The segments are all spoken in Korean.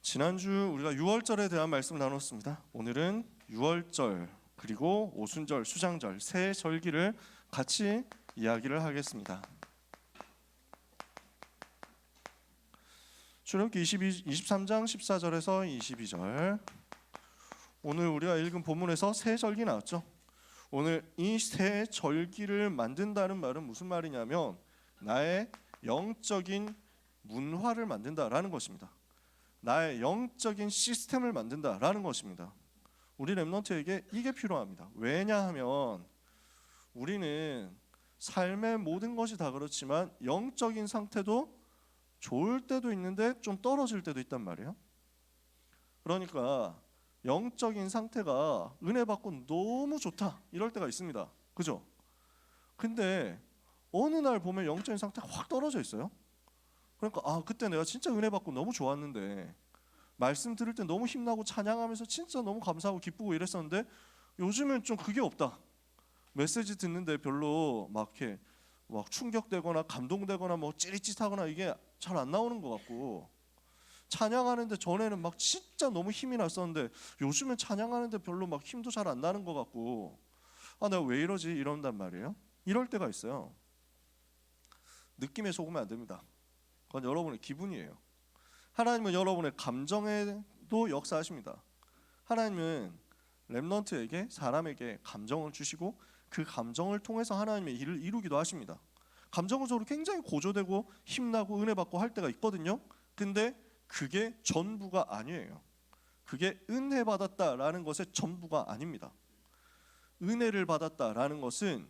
지난주 우리가 유월절에 대한 말씀을 나눴습니다. 오늘은 유월절 그리고 오순절, 수장절 세 절기를 같이 이야기를 하겠습니다. 출애굽기 23장 14절에서 22절. 오늘 우리가 읽은 본문에서 세 절기 나왔죠. 오늘 이 세 절기를 만든다는 말은 무슨 말이냐면 나의 영적인 문화를 만든다라는 것입니다. 나의 영적인 시스템을 만든다라는 것입니다. 우리 렘넌트에게 이게 필요합니다. 왜냐하면 우리는 삶의 모든 것이 다 그렇지만 영적인 상태도 좋을 때도 있는데 좀 떨어질 때도 있단 말이에요. 그러니까 영적인 상태가 은혜 받고 너무 좋다 이럴 때가 있습니다. 그죠? 근데 어느 날 보면 영적인 상태가 확 떨어져 있어요. 그러니까 그때 내가 진짜 은혜 받고 너무 좋았는데 말씀 들을 때 너무 힘나고 찬양하면서 진짜 너무 감사하고 기쁘고 이랬었는데 요즘은 좀 그게 없다. 메시지 듣는데 별로 막 이렇게 막 충격되거나 감동되거나 뭐 찌릿찌릿하거나 이게 잘 안 나오는 것 같고, 찬양하는데 전에는 막 진짜 너무 힘이 났었는데 요즘은 찬양하는데 별로 막 힘도 잘 안 나는 것 같고, 내가 왜 이러지 이런단 말이에요. 이럴 때가 있어요. 느낌에 속으면 안 됩니다. 그건 여러분의 기분이에요. 하나님은 여러분의 감정에도 역사하십니다. 하나님은 렘넌트에게, 사람에게 감정을 주시고 그 감정을 통해서 하나님의 일을 이루기도 하십니다. 감정적으로 굉장히 고조되고 힘나고 은혜 받고 할 때가 있거든요. 근데 그게 전부가 아니에요. 그게 은혜 받았다라는 것의 전부가 아닙니다. 은혜를 받았다라는 것은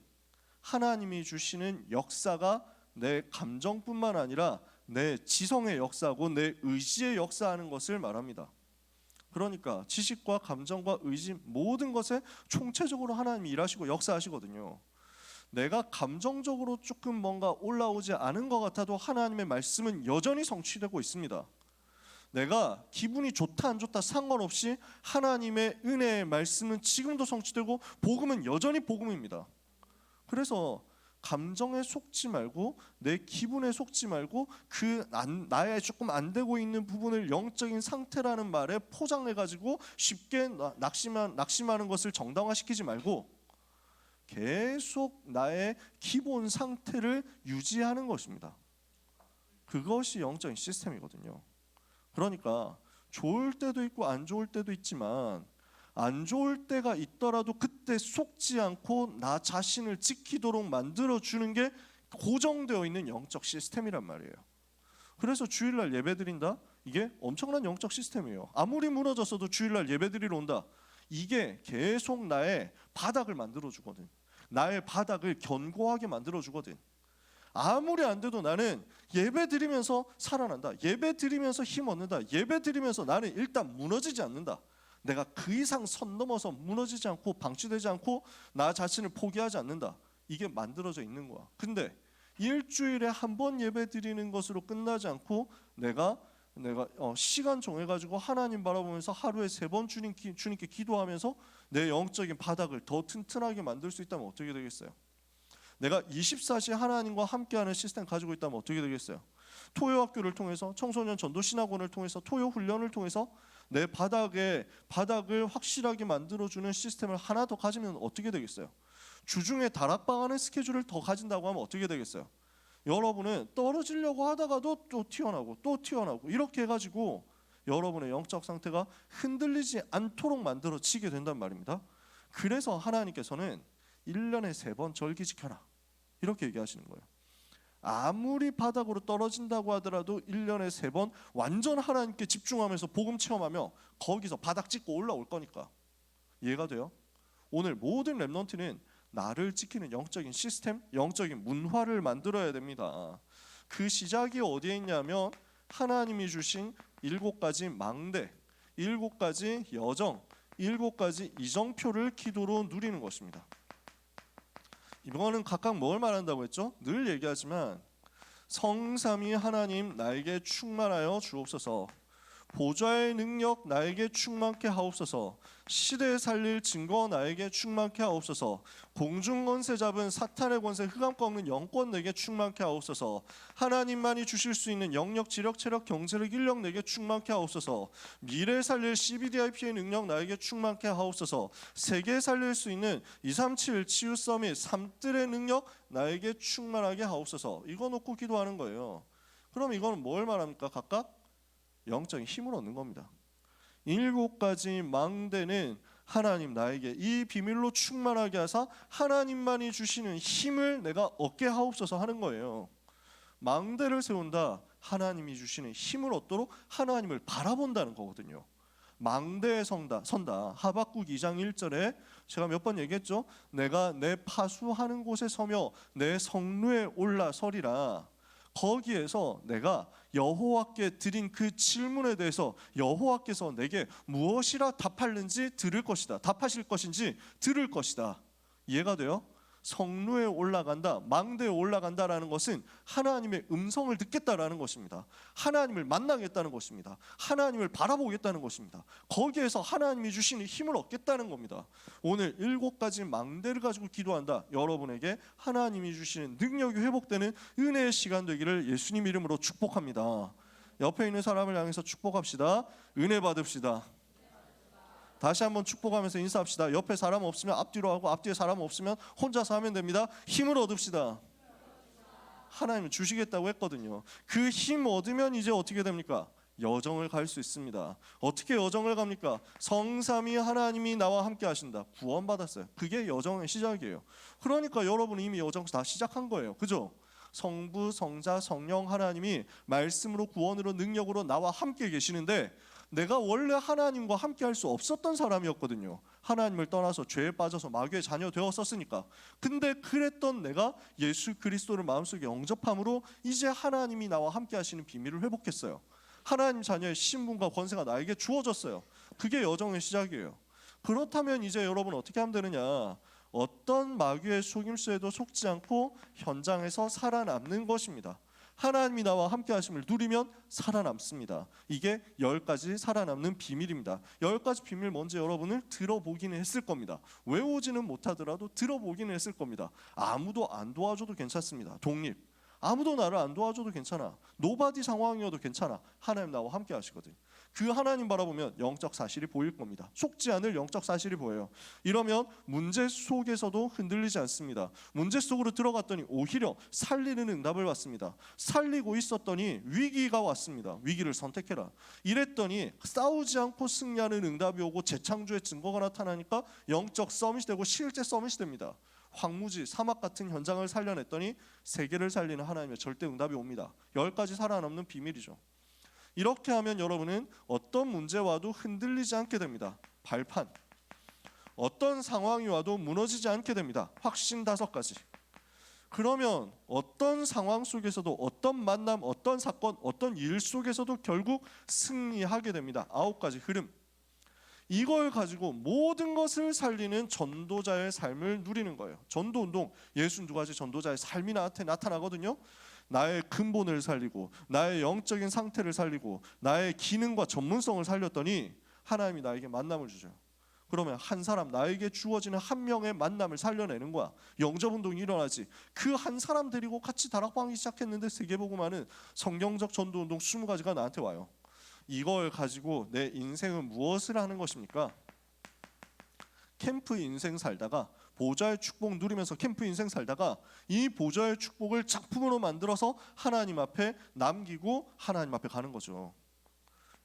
하나님이 주시는 역사가 내 감정뿐만 아니라 내 지성의 역사고 내 의지의 역사하는 것을 말합니다. 그러니까 지식과 감정과 의지 모든 것에 총체적으로 하나님이 일하시고 역사하시거든요. 내가 감정적으로 조금 뭔가 올라오지 않은 것 같아도 하나님의 말씀은 여전히 성취되고 있습니다. 내가 기분이 좋다 안 좋다 상관없이 하나님의 은혜의 말씀은 지금도 성취되고 복음은 여전히 복음입니다. 그래서 감정에 속지 말고 내 기분에 속지 말고 나의 조금 안 되고 있는 부분을 영적인 상태라는 말에 포장해가지고 쉽게 낙심하는 것을 정당화시키지 말고 계속 나의 기본 상태를 유지하는 것입니다. 그것이 영적인 시스템이거든요. 그러니까 좋을 때도 있고 안 좋을 때도 있지만 안 좋을 때가 있더라도 그때 속지 않고 나 자신을 지키도록 만들어주는 게 고정되어 있는 영적 시스템이란 말이에요. 그래서 주일날 예배드린다? 이게 엄청난 영적 시스템이에요. 아무리 무너졌어도 주일날 예배드리러 온다. 이게 계속 나의 바닥을 만들어주거든. 나의 바닥을 견고하게 만들어주거든. 아무리 안 돼도 나는 예배 드리면서 살아난다. 예배 드리면서 힘 얻는다. 예배 드리면서 나는 일단 무너지지 않는다. 내가 그 이상 선 넘어서 무너지지 않고 방치되지 않고 나 자신을 포기하지 않는다. 이게 만들어져 있는 거야. 근데 일주일에 한 번 예배 드리는 것으로 끝나지 않고 내가 시간 정해가지고 하나님 바라보면서 하루에 3번 주님께 기도하면서 내 영적인 바닥을 더 튼튼하게 만들 수 있다면 어떻게 되겠어요? 내가 24시 하나님과 함께하는 시스템 가지고 있다면 어떻게 되겠어요? 토요학교를 통해서, 청소년 전도 신학원을 통해서, 토요 훈련을 통해서 내 바닥을 확실하게 만들어주는 시스템을 하나 더 가지면 어떻게 되겠어요? 주중에 다락방하는 스케줄을 더 가진다고 하면 어떻게 되겠어요? 여러분은 떨어지려고 하다가도 또 튀어나오고 이렇게 해가지고 여러분의 영적 상태가 흔들리지 않도록 만들어지게 된단 말입니다. 그래서 하나님께서는 1년에 3번 절기 지켜라 이렇게 얘기하시는 거예요. 아무리 바닥으로 떨어진다고 하더라도 1년에 3번 완전 하나님께 집중하면서 복음 체험하며 거기서 바닥 찍고 올라올 거니까. 이해가 돼요? 오늘 모든 렘넌트는 나를 지키는 영적인 시스템, 영적인 문화를 만들어야 됩니다. 그 시작이 어디에 있냐면 하나님이 주신 7가지 망대, 7가지 여정, 7가지 이정표를 기도로 누리는 것입니다. 이거는 각각 뭘 말한다고 했죠? 늘 얘기하지만 성삼위 하나님 나에게 충만하여 주옵소서. 보좌의 능력 나에게 충만케 하옵소서. 시대에 살릴 증거 나에게 충만케 하옵소서. 공중 권세 잡은 사탄의 권세 흑암 꺾는 영권 내게 충만케 하옵소서. 하나님만이 주실 수 있는 영역, 지력, 체력, 경제력, 인력 내게 충만케 하옵소서. 미래에 살릴 CBDIP의 능력 나에게 충만케 하옵소서. 세계에 살릴 수 있는 237 치유 서밋 3들의 능력 나에게 충만하게 하옵소서. 이거 놓고 기도하는 거예요. 그럼 이거는 뭘 말합니까? 각각 영적인 힘을 얻는 겁니다. 7가지 망대는 하나님 나에게 이 비밀로 충만하게 하사 하나님만이 주시는 힘을 내가 얻게 하옵소서 하는 거예요. 망대를 세운다. 하나님이 주시는 힘을 얻도록 하나님을 바라본다는 거거든요. 망대에 선다. 하박국 2장 1절에 제가 몇 번 얘기했죠. 내가 내 파수하는 곳에 서며 내 성루에 올라서리라. 거기에서 내가 여호와께 드린 그 질문에 대해서 여호와께서 내게 무엇이라 답하는지 들을 것이다. 답하실 것인지 들을 것이다. 이해가 돼요? 성루에 올라간다, 망대에 올라간다라는 것은 하나님의 음성을 듣겠다라는 것입니다. 하나님을 만나겠다는 것입니다. 하나님을 바라보겠다는 것입니다. 거기에서 하나님이 주시는 힘을 얻겠다는 겁니다. 오늘 7가지 망대를 가지고 기도한다. 여러분에게 하나님이 주시는 능력이 회복되는 은혜의 시간 되기를 예수님 이름으로 축복합니다. 옆에 있는 사람을 향해서 축복합시다. 은혜 받읍시다. 다시 한번 축복하면서 인사합시다. 옆에 사람 없으면 앞뒤로 하고 앞뒤에 사람 없으면 혼자서 하면 됩니다. 힘을 얻읍시다. 하나님은 주시겠다고 했거든요. 그 힘 얻으면 이제 어떻게 됩니까? 여정을 갈 수 있습니다. 어떻게 여정을 갑니까? 성삼위 하나님이 나와 함께 하신다. 구원받았어요. 그게 여정의 시작이에요. 그러니까 여러분 이미 여정 다 시작한 거예요. 그죠? 성부, 성자, 성령 하나님이 말씀으로 구원으로 능력으로 나와 함께 계시는데 내가 원래 하나님과 함께 할 수 없었던 사람이었거든요. 하나님을 떠나서 죄에 빠져서 마귀의 자녀 되었었으니까. 근데 그랬던 내가 예수 그리스도를 마음속에 영접함으로 이제 하나님이 나와 함께 하시는 비밀을 회복했어요. 하나님 자녀의 신분과 권세가 나에게 주어졌어요. 그게 여정의 시작이에요. 그렇다면 이제 여러분 어떻게 하면 되느냐? 어떤 마귀의 속임수에도 속지 않고 현장에서 살아남는 것입니다. 하나님이 나와 함께 하심을 누리면 살아남습니다. 이게 10가지 살아남는 비밀입니다. 10가지 비밀 먼저 여러분을 들어보기는 했을 겁니다. 외우지는 못하더라도 들어보기는 했을 겁니다. 아무도 안 도와줘도 괜찮습니다. 독립. 아무도 나를 안 도와줘도 괜찮아. 노바디 상황이어도 괜찮아. 하나님 나와 함께 하시거든. 그 하나님 바라보면 영적 사실이 보일 겁니다. 속지 않을 영적 사실이 보여요. 이러면 문제 속에서도 흔들리지 않습니다. 문제 속으로 들어갔더니 오히려 살리는 응답을 받습니다. 살리고 있었더니 위기가 왔습니다. 위기를 선택해라. 이랬더니 싸우지 않고 승리하는 응답이 오고 재창조의 증거가 나타나니까 영적 서밋이 되고 실제 서밋이 됩니다. 황무지, 사막 같은 현장을 살려냈더니 세계를 살리는 하나님의 절대 응답이 옵니다. 10가지 살아남는 비밀이죠. 이렇게 하면 여러분은 어떤 문제와도 흔들리지 않게 됩니다. 발판. 어떤 상황이 와도 무너지지 않게 됩니다. 확신 5가지. 그러면 어떤 상황 속에서도 어떤 만남, 어떤 사건, 어떤 일 속에서도 결국 승리하게 됩니다. 9가지 흐름. 이걸 가지고 모든 것을 살리는 전도자의 삶을 누리는 거예요. 전도운동 62가지 전도자의 삶이 나한테 나타나거든요. 나의 근본을 살리고 나의 영적인 상태를 살리고 나의 기능과 전문성을 살렸더니 하나님이 나에게 만남을 주죠. 그러면 한 사람, 나에게 주어지는 한 명의 만남을 살려내는 거야. 영접운동이 일어나지. 그 한 사람 데리고 같이 다락방하기 시작했는데 세계복음화는 성경적 전도운동 20가지가 나한테 와요. 이걸 가지고 내 인생은 무엇을 하는 것입니까? 캠프 인생 살다가 보좌의 축복 누리면서 캠프 인생 살다가 이 보좌의 축복을 작품으로 만들어서 하나님 앞에 남기고 하나님 앞에 가는 거죠.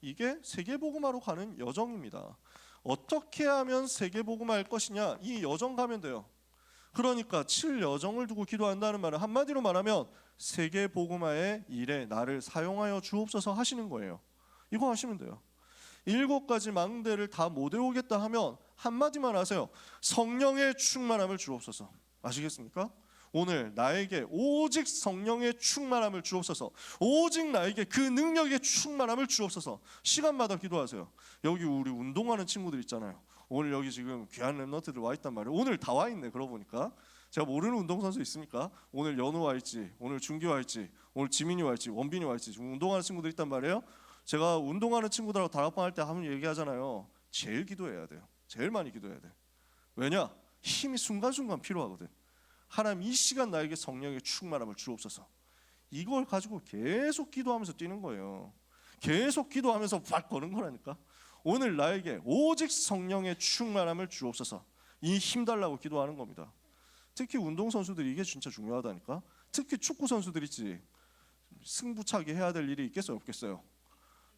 이게 세계복음화로 가는 여정입니다. 어떻게 하면 세계복음화할 것이냐? 이 여정 가면 돼요. 그러니까 7여정을 두고 기도한다는 말은 한마디로 말하면 세계복음화의 일에 나를 사용하여 주옵소서 하시는 거예요. 이거 하시면 돼요. 7가지 망대를 다 못 외우겠다 하면 한마디만 하세요. 성령의 충만함을 주옵소서. 아시겠습니까? 오늘 나에게 오직 성령의 충만함을 주옵소서. 오직 나에게 그 능력의 충만함을 주옵소서. 시간마다 기도하세요. 여기 우리 운동하는 친구들 있잖아요. 오늘 여기 지금 귀한 랩런트들 와 있단 말이에요. 오늘 다 와 있네. 그러고 보니까 제가 모르는 운동선수 있습니까? 오늘 연우 와 있지, 오늘 준기 와 있지, 오늘 지민이 와 있지, 원빈이 와 있지. 지금 운동하는 친구들 있단 말이에요. 제가 운동하는 친구들하고 다락방 할 때 한번 얘기하잖아요. 제일 기도해야 돼요. 제일 많이 기도해야 돼. 왜냐? 힘이 순간순간 필요하거든. 하나님 이 시간 나에게 성령의 충만함을 주옵소서. 이걸 가지고 계속 기도하면서 뛰는 거예요. 계속 기도하면서 발 거는 거라니까. 오늘 나에게 오직 성령의 충만함을 주옵소서. 이 힘 달라고 기도하는 겁니다. 특히 운동선수들이 이게 진짜 중요하다니까. 특히 축구 선수들 있지. 승부차기 해야 될 일이 있겠어요 없겠어요?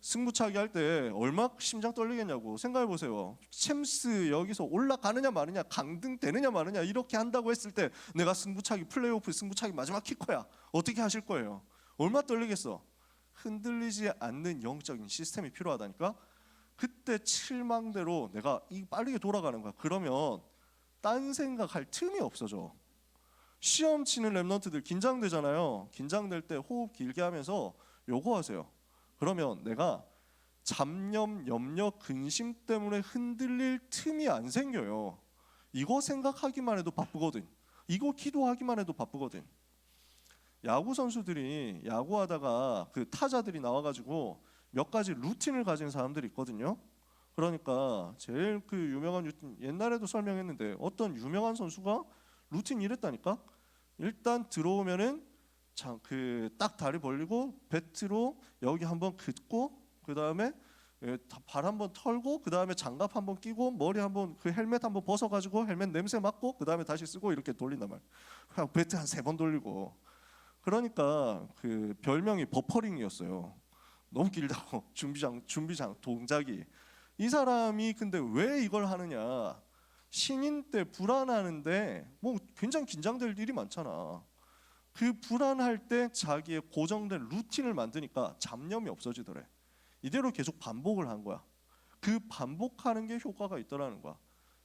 승부차기 할 때 얼마 심장 떨리겠냐고 생각해 보세요. 챔스 여기서 올라가느냐 마느냐, 강등 되느냐 마느냐 이렇게 한다고 했을 때 내가 승부차기 플레이오프 승부차기 마지막 키커야. 어떻게 하실 거예요? 얼마 떨리겠어? 흔들리지 않는 영적인 시스템이 필요하다니까. 그때 칠망대로 내가 이 빠르게 돌아가는 거야. 그러면 딴 생각할 틈이 없어져. 시험 치는 랩런트들 긴장되잖아요. 긴장될 때 호흡 길게 하면서 요거 하세요. 그러면 내가 잡념, 염려, 근심 때문에 흔들릴 틈이 안 생겨요. 이거 생각하기만 해도 바쁘거든. 이거 기도하기만 해도 바쁘거든. 야구 선수들이 야구하다가 그 타자들이 나와가지고 몇 가지 루틴을 가진 사람들이 있거든요. 그러니까 제일 그 유명한 루틴, 옛날에도 설명했는데 어떤 유명한 선수가 루틴 이랬다니까. 일단 들어오면은 그 딱 다리 벌리고 배트로 여기 한번 긋고 그 다음에 발 한번 털고 그 다음에 장갑 한번 끼고 머리 한번 그 헬멧 한번 벗어가지고 헬멧 냄새 맡고 그 다음에 다시 쓰고 이렇게 돌린단 말이야. 그냥 배트 한 3번 돌리고. 그러니까 그 별명이 버퍼링이었어요. 너무 길다고 준비장 동작이. 이 사람이 근데 왜 이걸 하느냐? 신인 때 불안하는데 뭐 굉장히 긴장될 일이 많잖아. 그 불안할 때 자기의 고정된 루틴을 만드니까 잡념이 없어지더래. 이대로 계속 반복을 한 거야. 그 반복하는 게 효과가 있더라는 거야.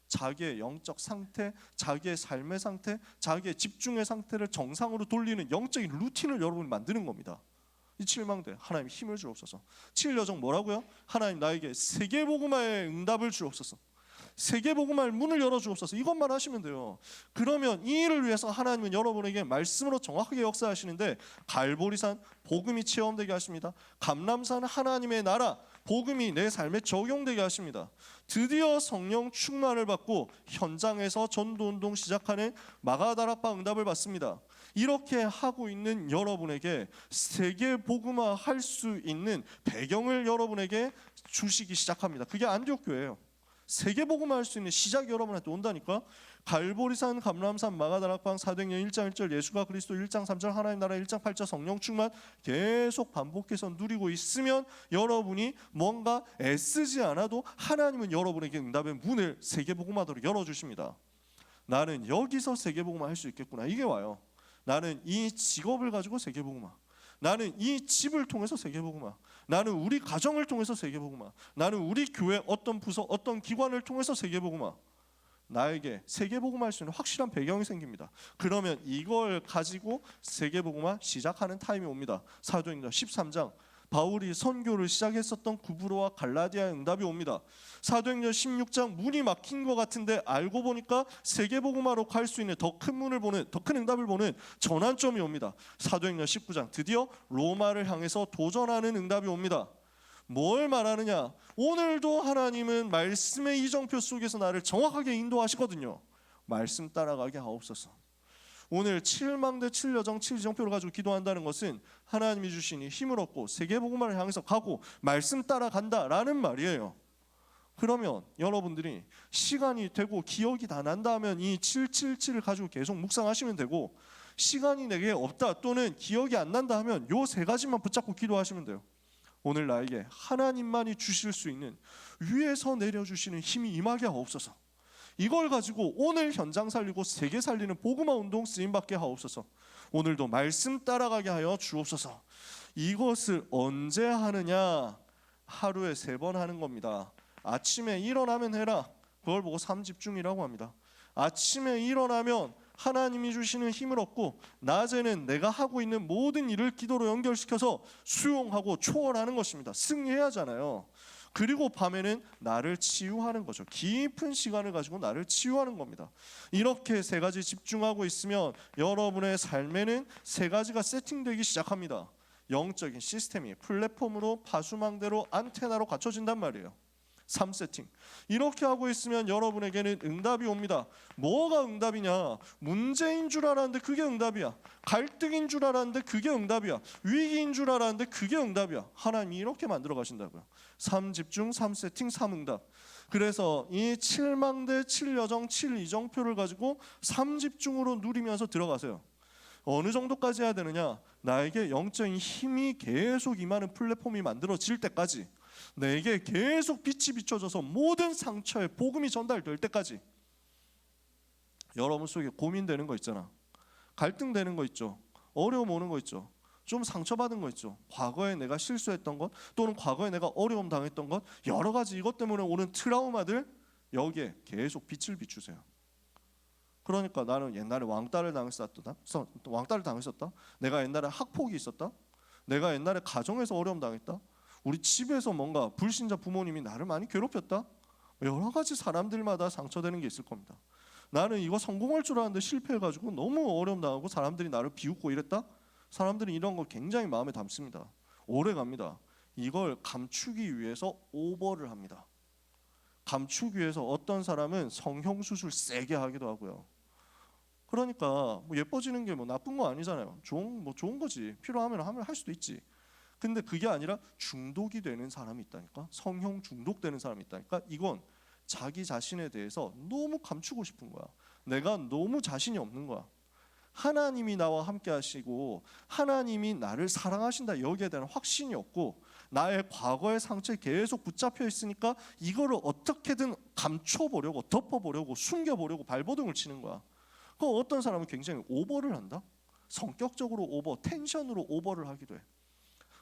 자기의 영적 상태, 자기의 삶의 상태, 자기의 집중의 상태를 정상으로 돌리는 영적인 루틴을 여러분이 만드는 겁니다. 이 칠망대, 하나님 힘을 주옵소서. 7여정 뭐라고요? 하나님 나에게 세계복음화의 응답을 주옵소서. 세계복음화의 문을 열어주옵소서. 이것만 하시면 돼요. 그러면 이 일을 위해서 하나님은 여러분에게 말씀으로 정확하게 역사하시는데 갈보리산 복음이 체험되게 하십니다. 감람산 하나님의 나라 복음이 내 삶에 적용되게 하십니다. 드디어 성령 충만을 받고 현장에서 전도운동 시작하는 마가다락방 응답을 받습니다. 이렇게 하고 있는 여러분에게 세계복음화 할 수 있는 배경을 여러분에게 주시기 시작합니다. 그게 안디옥 교회예요. 세계복음화 할 수 있는 시작이 여러분한테 온다니까. 갈보리산, 감람산, 마가다락방, 사도행전 1장 1절 예수가 그리스도 1장 3절 하나님 나라 1장 8절 성령 충만 계속 반복해서 누리고 있으면 여러분이 뭔가 애쓰지 않아도 하나님은 여러분에게 응답의 문을 세계복음화도록 열어주십니다. 나는 여기서 세계복음화 할 수 있겠구나. 이게 와요. 나는 이 직업을 가지고 세계복음화, 나는 이 집을 통해서 세계복음화, 나는 우리 가정을 통해서 세계복음화, 나는 우리 교회 어떤 부서 어떤 기관을 통해서 세계복음화. 나에게 세계복음화 할 수 있는 확실한 배경이 생깁니다. 그러면 이걸 가지고 세계복음화 시작하는 타임이 옵니다. 사도행전 13장 바울이 선교를 시작했었던 구브로와 갈라디아의 응답이 옵니다. 사도행전 16장 문이 막힌 것 같은데 알고 보니까 세계복음화로 갈 수 있는 더 큰 문을 보는, 더 큰 응답을 보는 전환점이 옵니다. 사도행전 19장 드디어 로마를 향해서 도전하는 응답이 옵니다. 뭘 말하느냐? 오늘도 하나님은 말씀의 이정표 속에서 나를 정확하게 인도하시거든요. 말씀 따라가게 하옵소서. 오늘 7망대 7여정 7지정표를 가지고 기도한다는 것은 하나님이 주신 힘을 얻고 세계복음화를 향해서 가고 말씀 따라간다라는 말이에요. 그러면 여러분들이 시간이 되고 기억이 다 난다 하면 이 777을 가지고 계속 묵상하시면 되고, 시간이 내게 없다 또는 기억이 안 난다 하면 요 세 가지만 붙잡고 기도하시면 돼요. 오늘 나에게 하나님만이 주실 수 있는 위에서 내려주시는 힘이 임하게 하옵소서. 이걸 가지고 오늘 현장 살리고 세계 살리는 복음화 운동 쓰임받게 하옵소서. 오늘도 말씀 따라가게 하여 주옵소서. 이것을 언제 하느냐? 하루에 3번 하는 겁니다. 아침에 일어나면 해라. 그걸 보고 삼집중이라고 합니다. 아침에 일어나면 하나님이 주시는 힘을 얻고, 낮에는 내가 하고 있는 모든 일을 기도로 연결시켜서 수용하고 초월하는 것입니다. 승리해야 하잖아요. 그리고 밤에는 나를 치유하는 거죠. 깊은 시간을 가지고 나를 치유하는 겁니다. 이렇게 3가지 집중하고 있으면 여러분의 삶에는 3가지가 세팅되기 시작합니다. 영적인 시스템이 플랫폼으로 파수망대로 안테나로 갖춰진단 말이에요. 3세팅. 이렇게 하고 있으면 여러분에게는 응답이 옵니다. 뭐가 응답이냐? 문제인 줄 알았는데 그게 응답이야. 갈등인 줄 알았는데 그게 응답이야. 위기인 줄 알았는데 그게 응답이야. 하나님이 이렇게 만들어 가신다고요. 3집중, 3세팅, 3응답. 그래서 이 7망대, 7여정, 7이정표를 가지고 3집중으로 누리면서 들어가세요. 어느 정도까지 해야 되느냐? 나에게 영적인 힘이 계속 임하는 플랫폼이 만들어질 때까지, 내게 계속 빛이 비춰져서 모든 상처에 복음이 전달될 때까지. 여러분 속에 고민되는 거 있잖아. 갈등되는 거 있죠. 어려움 오는 거 있죠. 좀 상처받은 거 있죠. 과거에 내가 실수했던 것, 또는 과거에 내가 어려움 당했던 것, 여러 가지 이것 때문에 오는 트라우마들, 여기에 계속 빛을 비추세요. 그러니까 나는 옛날에 왕따를 당했었다. 내가 옛날에 학폭이 있었다. 내가 옛날에 가정에서 어려움 당했다. 우리 집에서 뭔가 불신자 부모님이 나를 많이 괴롭혔다. 여러 가지 사람들마다 상처되는 게 있을 겁니다. 나는 이거 성공할 줄 알았는데 실패해가지고 너무 어려움 당하고 사람들이 나를 비웃고 이랬다. 사람들이 이런 걸 굉장히 마음에 담습니다. 오래 갑니다. 이걸 감추기 위해서 오버를 합니다. 감추기 위해서 어떤 사람은 성형수술 세게 하기도 하고요. 그러니까 뭐 예뻐지는 게 뭐 나쁜 거 아니잖아요. 좋은 거지. 필요하면 할 수도 있지. 근데 그게 아니라 중독이 되는 사람이 있다니까. 성형 중독되는 사람이 있다니까. 이건 자기 자신에 대해서 너무 감추고 싶은 거야. 내가 너무 자신이 없는 거야. 하나님이 나와 함께 하시고 하나님이 나를 사랑하신다, 여기에 대한 확신이 없고 나의 과거의 상처에 계속 붙잡혀 있으니까 이거를 어떻게든 감춰보려고, 덮어보려고, 숨겨보려고 발버둥을 치는 거야. 그 어떤 사람은 굉장히 오버를 한다. 성격적으로 오버, 텐션으로 오버를 하기도 해.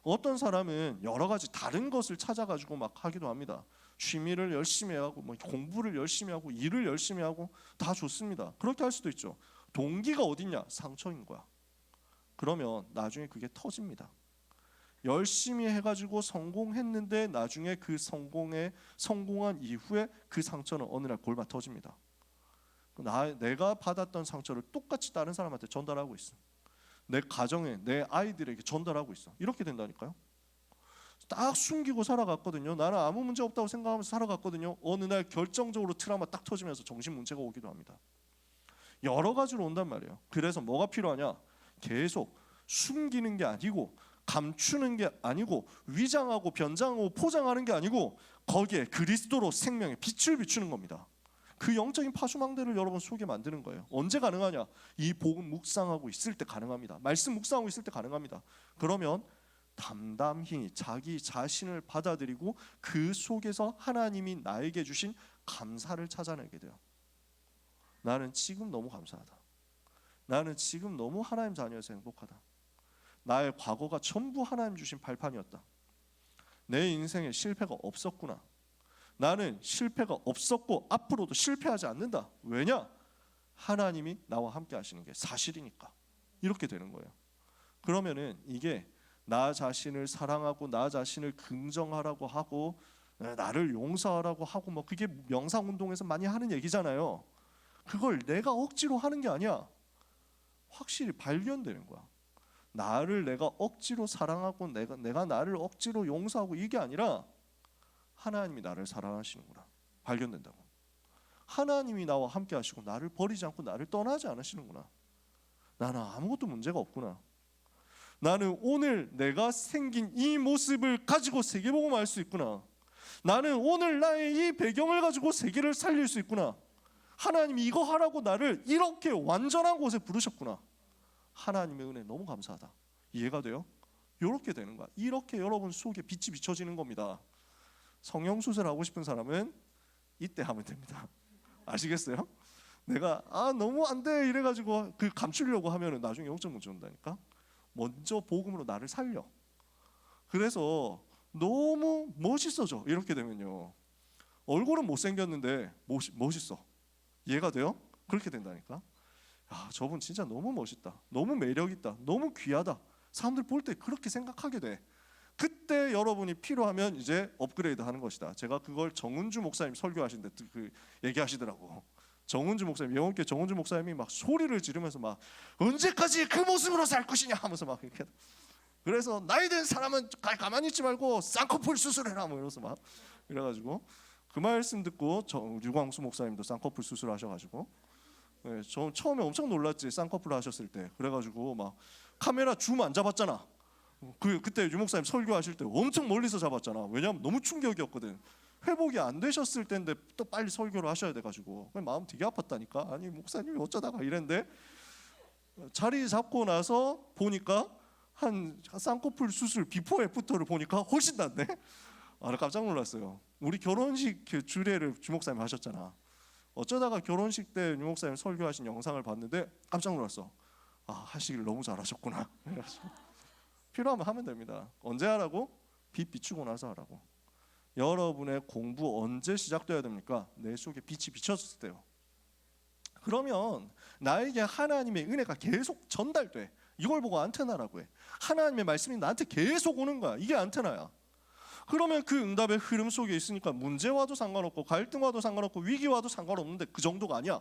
어떤 사람은 여러 가지 다른 것을 찾아가지고 막 하기도 합니다. 취미를 열심히 하고, 뭐 공부를 열심히 하고, 일을 열심히 하고, 다 좋습니다. 그렇게 할 수도 있죠. 동기가 어딨냐? 상처인 거야. 그러면 나중에 그게 터집니다. 열심히 해가지고 성공했는데 나중에 그 성공한 이후에 그 상처는 어느 날 골마 터집니다. 내가 받았던 상처를 똑같이 다른 사람한테 전달하고 있어. 내 가정에, 내 아이들에게 전달하고 있어. 이렇게 된다니까요. 딱 숨기고 살아갔거든요. 나는 아무 문제 없다고 생각하면서 살아갔거든요. 어느 날 결정적으로 트라우마 딱 터지면서 정신 문제가 오기도 합니다. 여러 가지로 온단 말이에요. 그래서 뭐가 필요하냐? 계속 숨기는 게 아니고, 감추는 게 아니고, 위장하고 변장하고 포장하는 게 아니고, 거기에 그리스도로 생명의 빛을 비추는 겁니다. 그 영적인 파수망대를 여러분 속에 만드는 거예요. 언제 가능하냐? 이 복음 묵상하고 있을 때 가능합니다. 말씀 묵상하고 있을 때 가능합니다. 그러면 담담히 자기 자신을 받아들이고 그 속에서 하나님이 나에게 주신 감사를 찾아내게 돼요. 나는 지금 너무 감사하다. 나는 지금 너무 하나님 자녀여서 행복하다. 나의 과거가 전부 하나님 주신 발판이었다. 내 인생에 실패가 없었구나. 나는 실패가 없었고 앞으로도 실패하지 않는다. 왜냐? 하나님이 나와 함께 하시는 게 사실이니까. 이렇게 되는 거예요. 그러면은 이게 나 자신을 사랑하고 나 자신을 긍정하라고 하고 나를 용서하라고 하고 뭐 그게 명상운동에서 많이 하는 얘기잖아요. 그걸 내가 억지로 하는 게 아니야. 확실히 발견되는 거야. 나를 내가 억지로 사랑하고 내가 나를 억지로 용서하고 이게 아니라 하나님이 나를 사랑하시는구나. 발견된다고. 하나님이 나와 함께 하시고 나를 버리지 않고 나를 떠나지 않으시는구나. 나는 아무것도 문제가 없구나. 나는 오늘 내가 생긴 이 모습을 가지고 세계복음을 수 있구나. 나는 오늘 나의 이 배경을 가지고 세계를 살릴 수 있구나. 하나님이 이거 하라고 나를 이렇게 완전한 곳에 부르셨구나. 하나님의 은혜 너무 감사하다. 이해가 돼요? 이렇게 되는 거야. 이렇게 여러분 속에 빛이 비춰지는 겁니다. 성형수술 하고 싶은 사람은 이때 하면 됩니다. 아시겠어요? 내가 너무 안 돼 이래가지고 그 감추려고 하면은 나중에 영적 문제 온다니까. 먼저 복음으로 나를 살려. 그래서 너무 멋있어져. 이렇게 되면요. 얼굴은 못생겼는데 멋있어. 이해가 돼요? 그렇게 된다니까. 저분 진짜 너무 멋있다. 너무 매력있다. 너무 귀하다. 사람들 볼 때 그렇게 생각하게 돼. 그때 여러분이 필요하면 이제 업그레이드 하는 것이다. 제가 그걸 정은주 목사님 설교하신데 그 얘기하시더라고. 정은주 목사님, 영원교회 정은주 목사님이 막 소리를 지르면서 막 언제까지 그 모습으로 살 것이냐 하면서 막 이렇게 그래서 나이 든 사람은 가만히 있지 말고 쌍꺼풀 수술해라 뭐 이러면서 막 이래가지고 그 말씀 듣고 유광수 목사님도 쌍꺼풀 수술하셔가지고 저 처음에 엄청 놀랐지. 쌍꺼풀 하셨을 때. 그래가지고 막 카메라 줌 안 잡았잖아. 그때 유 목사님 설교하실 때 엄청 멀리서 잡았잖아. 왜냐면 너무 충격이었거든. 회복이 안 되셨을 때인데 또 빨리 설교를 하셔야 돼가지고 마음 되게 아팠다니까. 아니 목사님이 어쩌다가 이랬는데 자리 잡고 나서 보니까 한 쌍꺼풀 수술 비포 애프터를 보니까 훨씬 낫네. 나 깜짝 놀랐어요. 우리 결혼식 주례를 주 목사님 하셨잖아. 어쩌다가 결혼식 때 유 목사님 설교하신 영상을 봤는데 깜짝 놀랐어. 하시길 너무 잘하셨구나. 필요하면 하면 됩니다. 언제 하라고? 빛 비추고 나서 하라고. 여러분의 공부 언제 시작돼야 됩니까? 내 속에 빛이 비쳤을 때요. 그러면 나에게 하나님의 은혜가 계속 전달돼. 이걸 보고 안테나라고 해. 하나님의 말씀이 나한테 계속 오는 거야. 이게 안테나야. 그러면 그 응답의 흐름 속에 있으니까 문제와도 상관없고 갈등와도 상관없고 위기와도 상관없는데 그 정도가 아니야.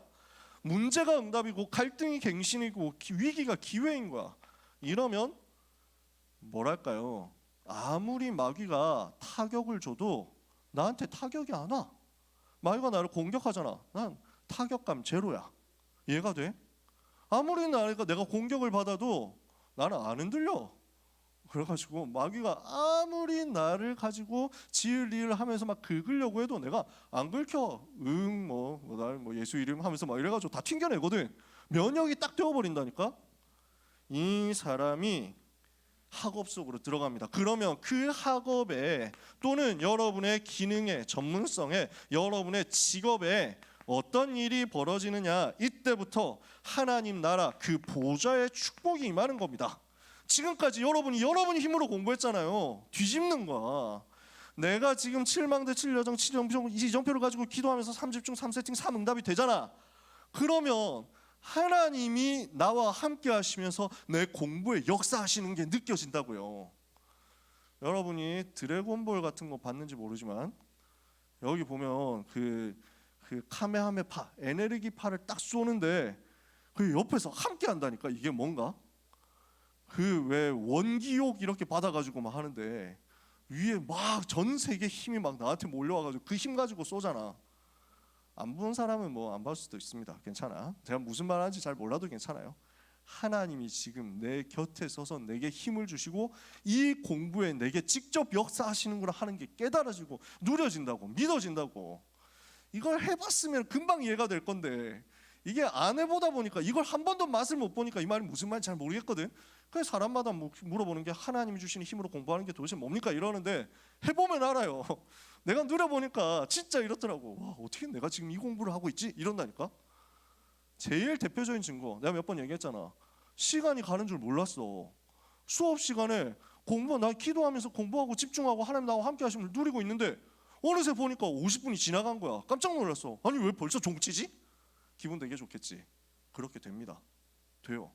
문제가 응답이고 갈등이 갱신이고 위기가 기회인 거야. 이러면 뭐랄까요? 아무리 마귀가 타격을 줘도 나한테 타격이 안 와. 마귀가 나를 공격하잖아. 난 타격감 제로야. 이해가 돼? 아무리 내가 공격을 받아도 나는 안 흔들려. 그래가지고 마귀가 아무리 나를 가지고 지을 일을 하면서 막 긁으려고 해도 내가 안 긁혀. 날 예수 이름 하면서 막 이래가지고 다 튕겨내거든. 면역이 딱 되어버린다니까. 이 사람이 학업 속으로 들어갑니다. 그러면 그 학업에 또는 여러분의 기능에, 전문성에, 여러분의 직업에 어떤 일이 벌어지느냐, 이때부터 하나님 나라 그 보좌의 축복이 임하는 겁니다. 지금까지 여러분이 힘으로 공부했잖아요. 뒤집는 거야. 내가 지금 7망대 7여정 7이정표를 가지고 기도하면서 3집중 3세팅 3응답이 되잖아. 그러면 하나님이 나와 함께 하시면서 내 공부에 역사하시는 게 느껴진다고요. 여러분이 드래곤볼 같은 거 봤는지 모르지만 여기 보면 그 카메하메파 에네르기파를 딱 쏘는데 그 옆에서 함께 한다니까. 이게 뭔가? 그 왜 원기욕 이렇게 받아가지고 막 하는데 위에 막 전 세계 힘이 막 나한테 몰려와가지고 그 힘 가지고 쏘잖아. 안 본 사람은 뭐 안 봤을 수도 있습니다. 괜찮아. 제가 무슨 말 하는지 잘 몰라도 괜찮아요. 하나님이 지금 내 곁에 서서 내게 힘을 주시고 이 공부에 내게 직접 역사하시는 걸 하는 게 깨달아지고 누려진다고, 믿어진다고. 이걸 해봤으면 금방 이해가 될 건데 이게 안 해보다 보니까 이걸 한 번도 맛을 못 보니까 이 말이 무슨 말인지 잘 모르겠거든. 그래서 사람마다 물어보는 게 하나님이 주시는 힘으로 공부하는 게 도대체 뭡니까 이러는데 해보면 알아요. 내가 누려보니까 진짜 이렇더라고. 와, 어떻게 내가 지금 이 공부를 하고 있지? 이런다니까. 제일 대표적인 증거, 내가 몇 번 얘기했잖아. 시간이 가는 줄 몰랐어. 수업 시간에 나 기도하면서 공부하고 집중하고 하나님 나와 함께 하심을 누리고 있는데 어느새 보니까 50분이 지나간 거야. 깜짝 놀랐어. 아니 왜 벌써 종치지? 기분 되게 좋겠지. 그렇게 됩니다. 돼요.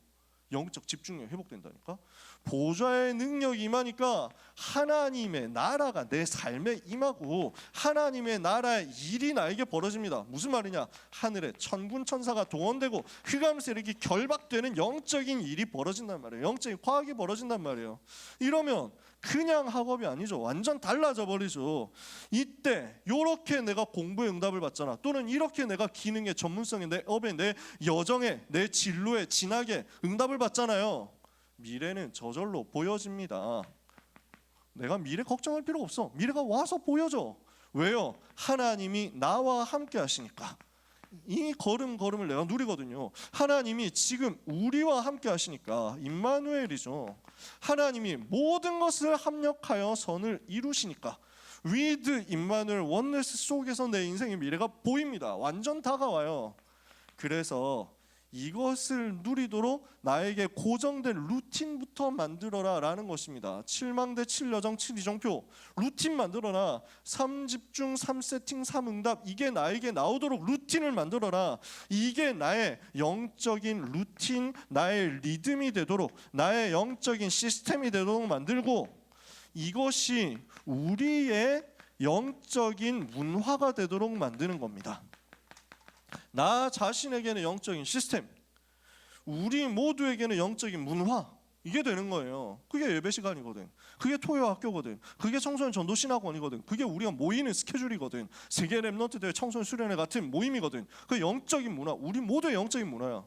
영적 집중력이 회복된다니까. 보좌의 능력이 임하니까 하나님의 나라가 내 삶에 임하고 하나님의 나라의 일이 나에게 벌어집니다. 무슨 말이냐? 하늘에 천군 천사가 동원되고 흑암 세력이 결박되는 영적인 일이 벌어진단 말이에요. 영적인 과학이 벌어진단 말이에요. 이러면 그냥 학업이 아니죠. 완전 달라져 버리죠. 이때 이렇게 내가 공부의 응답을 받잖아. 또는 이렇게 내가 기능의 전문성에, 내 업에, 내 여정에, 내 진로에 진하게 응답을 받잖아요. 미래는 저절로 보여집니다. 내가 미래 걱정할 필요 없어. 미래가 와서 보여져. 왜요? 하나님이 나와 함께 하시니까. 이 걸음걸음을 내가 누리거든요. 하나님이 지금 우리와 함께 하시니까 임마누엘이죠. 하나님이 모든 것을 합력하여 선을 이루시니까 위드 임마누엘 원네스 속에서 내 인생의 미래가 보입니다. 완전 다가와요. 그래서 이것을 누리도록 나에게 고정된 루틴부터 만들어라 라는 것입니다. 7망대 7여정 7이정표 루틴 만들어라. 3집중 3세팅 3응답 이게 나에게 나오도록 루틴을 만들어라. 이게 나의 영적인 루틴, 나의 리듬이 되도록, 나의 영적인 시스템이 되도록 만들고, 이것이 우리의 영적인 문화가 되도록 만드는 겁니다. 나 자신에게는 영적인 시스템, 우리 모두에게는 영적인 문화, 이게 되는 거예요. 그게 예배 시간이거든. 그게 토요 학교거든. 그게 청소년 전도 신학원이거든. 그게 우리가 모이는 스케줄이거든. 세계 랩넌트 대회 청소년 수련회 같은 모임이거든. 그 영적인 문화, 우리 모두의 영적인 문화야.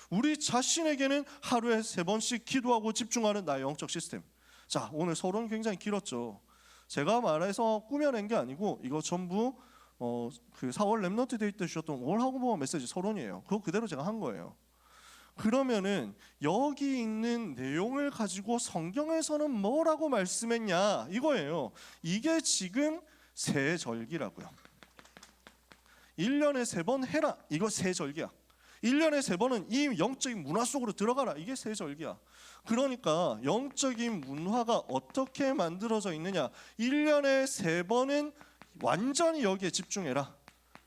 우리 자신에게는 하루에 3번씩 기도하고 집중하는 나의 영적 시스템. 자, 오늘 서론 굉장히 길었죠. 제가 말해서 꾸며낸 게 아니고 이거 전부 그 4월 랩넌트 데이 때 주셨던 올 하고 메시지 서론이에요. 그거 그대로 제가 한 거예요. 그러면은 여기 있는 내용을 가지고 성경에서는 뭐라고 말씀했냐 이거예요. 이게 지금 세절기라고요. 1년에 3번 해라. 이거 세절기야. 1년에 3번은 이 영적인 문화 속으로 들어가라. 이게 세절기야. 그러니까 영적인 문화가 어떻게 만들어져 있느냐. 1년에 3번은 완전히 여기에 집중해라.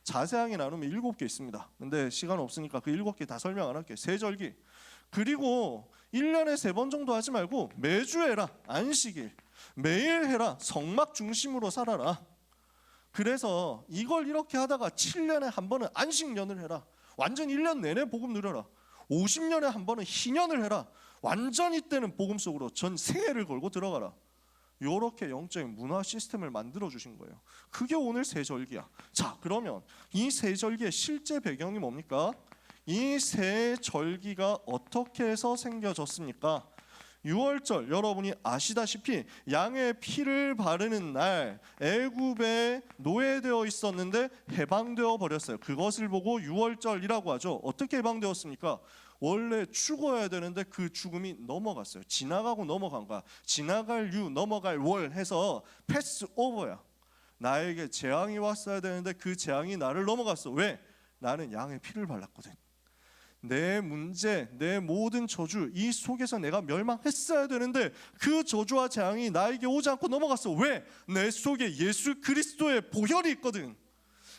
자세하게 나누면 7개 있습니다. 근데 시간 없으니까 그 7개 다 설명 안 할게요. 세절기. 그리고 1년에 3번 정도 하지 말고 매주 해라. 안식일. 매일 해라. 성막 중심으로 살아라. 그래서 이걸 이렇게 하다가 7년에 한 번은 안식년을 해라. 완전 1년 내내 복음 누려라. 50년에 한 번은 희년을 해라. 완전히 때는 복음 속으로 전 세해를 걸고 들어가라. 이렇게 영적인 문화 시스템을 만들어 주신 거예요. 그게 오늘 세절기야. 자, 그러면 이 세절기의 실제 배경이 뭡니까? 이 세절기가 어떻게 해서 생겨졌습니까? 6월절 여러분이 아시다시피 양의 피를 바르는 날 애굽에 노예되어 있었는데 해방되어 버렸어요. 그것을 보고 6월절이라고 하죠. 어떻게 해방되었습니까? 원래 죽어야 되는데 그 죽음이 넘어갔어요. 지나가고 넘어간 거야. 지나갈 유 넘어갈 월 해서 패스 오버야. 나에게 재앙이 왔어야 되는데 그 재앙이 나를 넘어갔어. 왜? 나는 양의 피를 발랐거든. 내 문제, 내 모든 저주 이 속에서 내가 멸망했어야 되는데 그 저주와 재앙이 나에게 오지 않고 넘어갔어. 왜? 내 속에 예수 그리스도의 보혈이 있거든.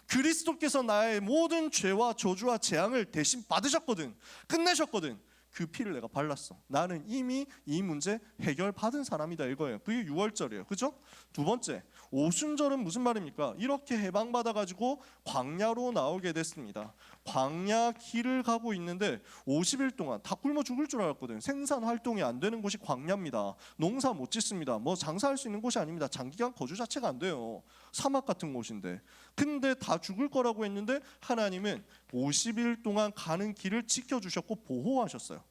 그리스도께서 나의 모든 죄와 저주와 재앙을 대신 받으셨거든. 끝내셨거든. 그 피를 내가 발랐어. 나는 이미 이 문제 해결받은 사람이다 이거예요. 그게 6월절이에요. 그죠? 두 번째, 오순절은 무슨 말입니까? 이렇게 해방받아가지고 광야로 나오게 됐습니다. 광야 길을 가고 있는데 50일 동안 다 굶어 죽을 줄 알았거든. 생산 활동이 안 되는 곳이 광야입니다. 농사 못 짓습니다. 뭐 장사할 수 있는 곳이 아닙니다. 장기간 거주 자체가 안 돼요. 사막 같은 곳인데. 근데 다 죽을 거라고 했는데 하나님은 50일 동안 가는 길을 지켜주셨고 보호하셨어요.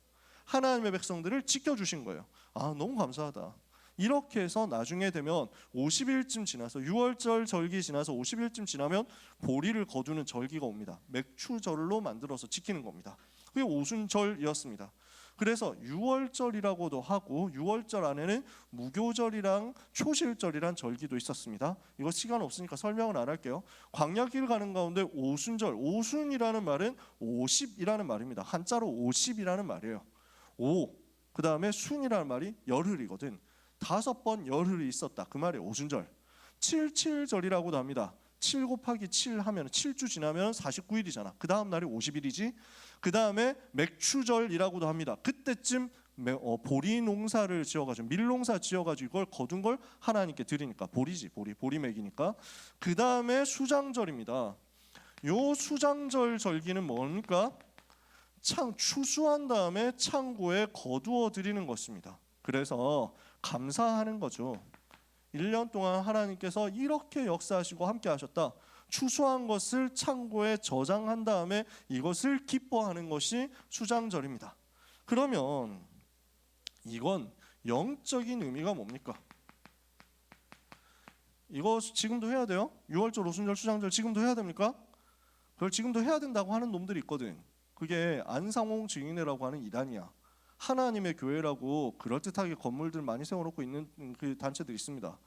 하나님의 백성들을 지켜주신 거예요. 아, 너무 감사하다. 이렇게 해서 나중에 되면 50일쯤 지나서 6월절 절기 지나서 50일쯤 지나면 보리를 거두는 절기가 옵니다. 맥추절로 만들어서 지키는 겁니다. 그게 오순절이었습니다. 그래서 6월절이라고도 하고 6월절 안에는 무교절이랑 초실절이란 절기도 있었습니다. 이거 시간 없으니까 설명은 안 할게요. 광야길 가는 가운데 오순절, 오순이라는 말은 50이라는 말입니다. 한자로 50이라는 말이에요. 그 다음에 순이라는 말이 열흘이거든. 5번 열흘이 있었다. 그 말이 오순절. 77절이라고도 합니다. 7 곱하기 7 하면 7주 지나면 49일이잖아. 그 다음 날이 50일이지. 그 다음에 맥추절이라고도 합니다. 그때쯤 보리 농사를 지어가지고 밀농사 지어가지고 이걸 거둔 걸 하나님께 드리니까 보리지. 보리 맥이니까. 그 다음에 수장절입니다. 요 수장절 절기는 뭡니까? 추수한 다음에 창고에 거두어 드리는 것입니다. 그래서 감사하는 거죠. 1년 동안 하나님께서 이렇게 역사하시고 함께 하셨다. 추수한 것을 창고에 저장한 다음에 이것을 기뻐하는 것이 수장절입니다. 그러면 이건 영적인 의미가 뭡니까? 이거 지금도 해야 돼요? 6월절, 오순절, 수장절 지금도 해야 됩니까? 그걸 지금도 해야 된다고 하는 놈들이 있거든. 그게 안상홍 증인회라고 하는 이단이야. 하나님의 교회라고 그럴듯하게 건물들 많이 세워놓고 있는 그 단체들이 있습니다.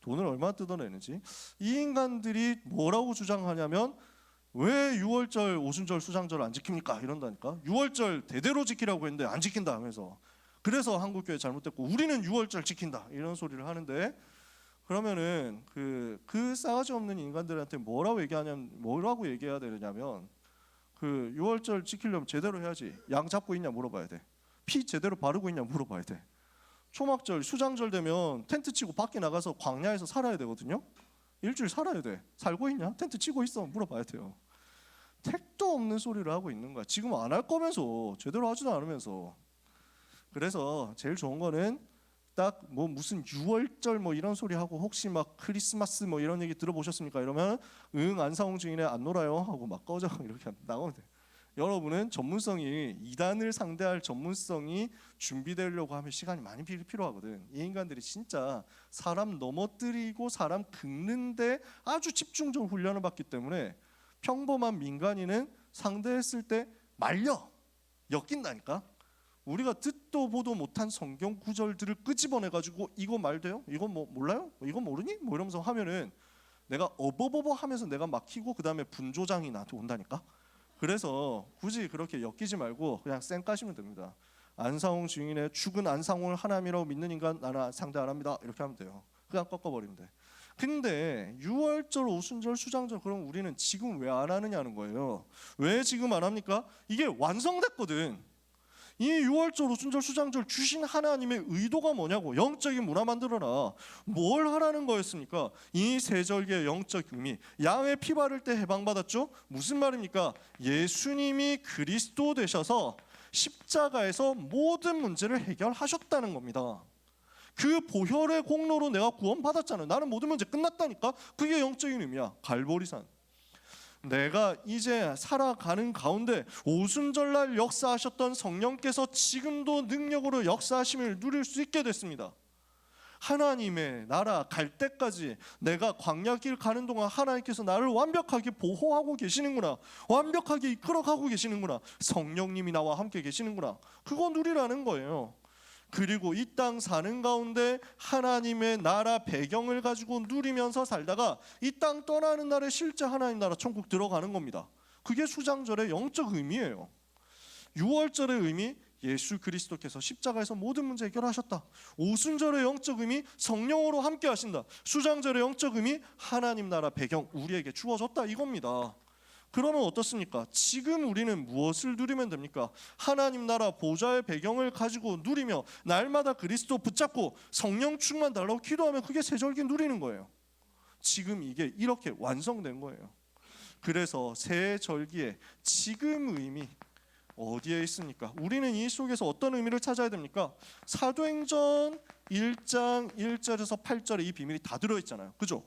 돈을 얼마나 뜯어내는지. 이 인간들이 뭐라고 주장하냐면 왜 6월절, 오순절, 수장절 안 지킵니까? 이런다니까. 6월절 대대로 지키라고 했는데 안 지킨다 하면서. 그래서 한국교회 잘못됐고 우리는 6월절 지킨다 이런 소리를 하는데, 그러면은 그 싸가지 없는 인간들한테 뭐라고 얘기해야 되냐면 그 6월절 지키려면 제대로 해야지. 양 잡고 있냐 물어봐야 돼. 피 제대로 바르고 있냐 물어봐야 돼. 초막절, 수장절 되면 텐트 치고 밖에 나가서 광야에서 살아야 되거든요. 일주일 살아야 돼. 살고 있냐? 텐트 치고 있어. 물어봐야 돼요. 택도 없는 소리를 하고 있는 거야. 지금 안 할 거면서, 제대로 하지도 않으면서. 그래서 제일 좋은 거는 딱 뭐 무슨 6월절 뭐 이런 소리 하고 혹시 막 크리스마스 뭐 이런 얘기 들어보셨습니까? 이러면 응 안상홍 증인에 안 놀아요 하고 막 꺼져 이렇게 나오면 돼요. 여러분은 전문성이 이단을 상대할 전문성이 준비되려고 하면 시간이 많이 필요하거든. 이 인간들이 진짜 사람 넘어뜨리고 사람 긁는데 아주 집중적으로 훈련을 받기 때문에 평범한 민간인은 상대했을 때 말려 엮인다니까. 우리가 듣도 보도 못한 성경 구절들을 끄집어내가지고 이거 말 돼요? 이거 뭐 몰라요? 이거 모르니? 뭐 이러면서 하면은 내가 어버버버 하면서 내가 막히고 그 다음에 분조장이 나한테 온다니까. 그래서 굳이 그렇게 엮이지 말고 그냥 쌩 까시면 됩니다. 안상홍 증인의 죽은 안상홍을 하나님이라고 믿는 인간 나는 상대 안 합니다. 이렇게 하면 돼요. 그냥 꺾어버리면 돼. 근데 6월절, 오순절, 수장절 그럼 우리는 지금 왜 안 하느냐는 거예요. 왜 지금 안 합니까? 이게 완성됐거든. 이 6월절, 오순절, 수장절 주신 하나님의 의도가 뭐냐고. 영적인 문화 만들어라. 뭘 하라는 거였습니까? 이 세절기의 영적 의미. 양의 피 바를 때 해방받았죠? 무슨 말입니까? 예수님이 그리스도 되셔서 십자가에서 모든 문제를 해결하셨다는 겁니다. 그 보혈의 공로로 내가 구원받았잖아요. 나는 모든 문제 끝났다니까. 그게 영적인 의미야. 갈보리산. 내가 이제 살아가는 가운데 오순절날 역사하셨던 성령께서 지금도 능력으로 역사하심을 누릴 수 있게 됐습니다. 하나님의 나라 갈 때까지 내가 광야길 가는 동안 하나님께서 나를 완벽하게 보호하고 계시는구나. 완벽하게 이끌어가고 계시는구나. 성령님이 나와 함께 계시는구나. 그거 누리라는 거예요. 그리고 이 땅 사는 가운데 하나님의 나라 배경을 가지고 누리면서 살다가 이 땅 떠나는 날에 실제 하나님 나라 천국 들어가는 겁니다. 그게 수장절의 영적 의미예요. 6월절의 의미, 예수 그리스도께서 십자가에서 모든 문제 해결하셨다. 오순절의 영적 의미, 성령으로 함께 하신다. 수장절의 영적 의미, 하나님 나라 배경 우리에게 주어졌다 이겁니다. 그러면 어떻습니까? 지금 우리는 무엇을 누리면 됩니까? 하나님 나라 보좌의 배경을 가지고 누리며 날마다 그리스도 붙잡고 성령 충만 달라고 기도하면 그게 세절기 누리는 거예요. 지금 이게 이렇게 완성된 거예요. 그래서 세절기의 지금 의미 어디에 있습니까? 우리는 이 속에서 어떤 의미를 찾아야 됩니까? 사도행전 1장 1절에서 8절에 이 비밀이 다 들어있잖아요. 그죠?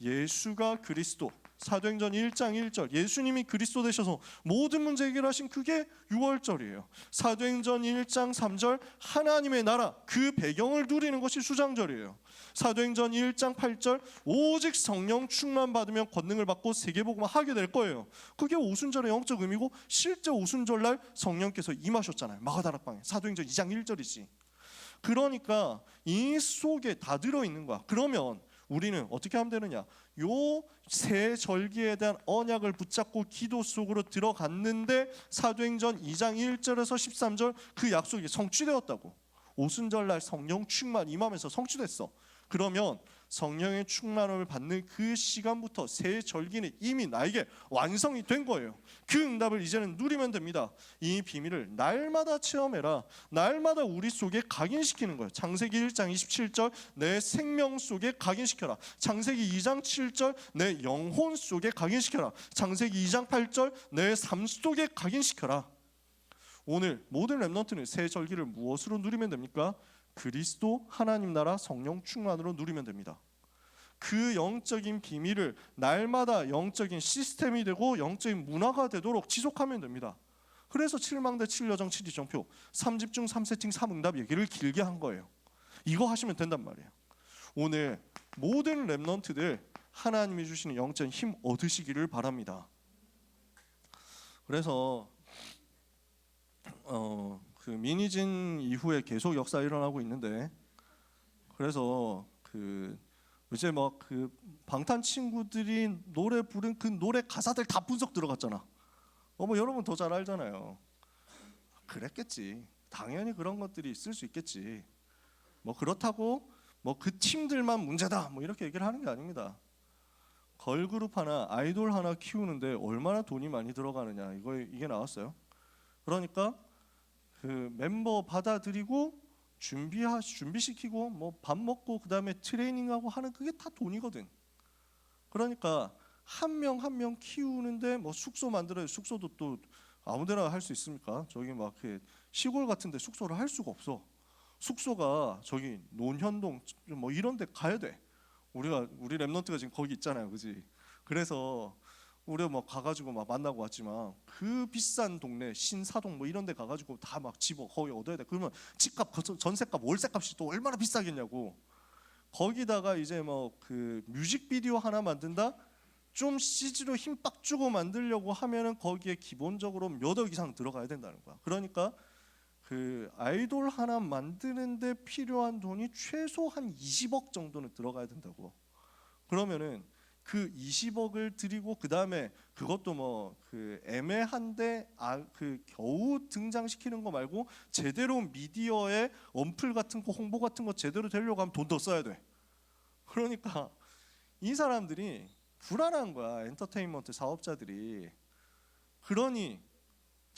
예수가 그리스도, 사도행전 1장 1절 예수님이 그리스도 되셔서 모든 문제 해결하신 그게 6월절이에요. 사도행전 1장 3절 하나님의 나라 그 배경을 누리는 것이 수장절이에요. 사도행전 1장 8절 오직 성령 충만 받으면 권능을 받고 세계복음을 하게 될 거예요. 그게 오순절의 영적 의미고 실제 오순절날 성령께서 임하셨잖아요. 마가다락방에. 사도행전 2장 1절이지. 그러니까 이 속에 다 들어있는 거야. 그러면 우리는 어떻게 하면 되느냐? 요 세 절기에 대한 언약을 붙잡고 기도 속으로 들어갔는데 사도행전 2장 1절에서 13절 그 약속이 성취되었다고. 오순절날 성령 충만 임하면서 성취됐어. 그러면 성령의 충만함을 받는 그 시간부터 새 절기는 이미 나에게 완성이 된 거예요. 그 응답을 이제는 누리면 됩니다. 이 비밀을 날마다 체험해라. 날마다 우리 속에 각인시키는 거예요. 창세기 1장 27절 내 생명 속에 각인시켜라. 창세기 2장 7절 내 영혼 속에 각인시켜라. 창세기 2장 8절 내 삶 속에 각인시켜라. 오늘 모든 렘넌트는 새 절기를 무엇으로 누리면 됩니까? 그리스도 하나님 나라 성령 충만으로 누리면 됩니다. 그 영적인 비밀을 날마다 영적인 시스템이 되고 영적인 문화가 되도록 지속하면 됩니다. 그래서 7망대 7여정 7이정표 3집중 3세팅 3응답 얘기를 길게 한 거예요. 이거 하시면 된단 말이에요. 오늘 모든 렘넌트들 하나님이 주시는 영적인 힘 얻으시기를 바랍니다. 그래서 그 미니진 이후에 계속 역사 일어나고 있는데 그래서 그 이제 막 그 방탄 친구들이 노래 부른 그 노래 가사들 다 분석 들어갔잖아. 뭐 여러분 더 잘 알잖아요. 그랬겠지. 당연히 그런 것들이 있을 수 있겠지. 뭐 그렇다고 뭐 그 팀들만 문제다 뭐 이렇게 얘기를 하는 게 아닙니다. 걸그룹 하나 아이돌 하나 키우는데 얼마나 돈이 많이 들어가느냐 이게 나왔어요. 그러니까 그 멤버 받아들이고 준비시키고 뭐 밥 먹고 그 다음에 트레이닝하고 하는 그게 다 돈이거든. 그러니까 한 명 한 명 키우는데 뭐 숙소 만들어요. 숙소도 또 아무데나 할 수 있습니까? 저기 막 시골 같은데 숙소를 할 수가 없어. 숙소가 저기 논현동 뭐 이런 데 가야 돼. 우리 랩넌트가 지금 거기 있잖아요, 그지? 그래서 우리 뭐 가가지고 막 만나고 왔지만 그 비싼 동네 신사동 뭐 이런 데 가가지고 다 막 집어 거기 얻어야 돼. 그러면 집값, 전세값, 월세값이 또 얼마나 비싸겠냐고. 거기다가 이제 뭐 그 뮤직비디오 하나 만든다, 좀 CG로 힘 빡 주고 만들려고 하면은 거기에 기본적으로 몇 억 이상 들어가야 된다는 거야. 그러니까 그 아이돌 하나 만드는데 필요한 돈이 최소 한 20억 정도는 들어가야 된다고. 그러면은 그 20억을 들이고 그 다음에 그것도 뭐 그 애매한데 그 겨우 등장시키는 거 말고 제대로 미디어에 언플 같은 거 홍보 같은 거 제대로 되려고 하면 돈 더 써야 돼. 그러니까 이 사람들이 불안한 거야, 엔터테인먼트 사업자들이. 그러니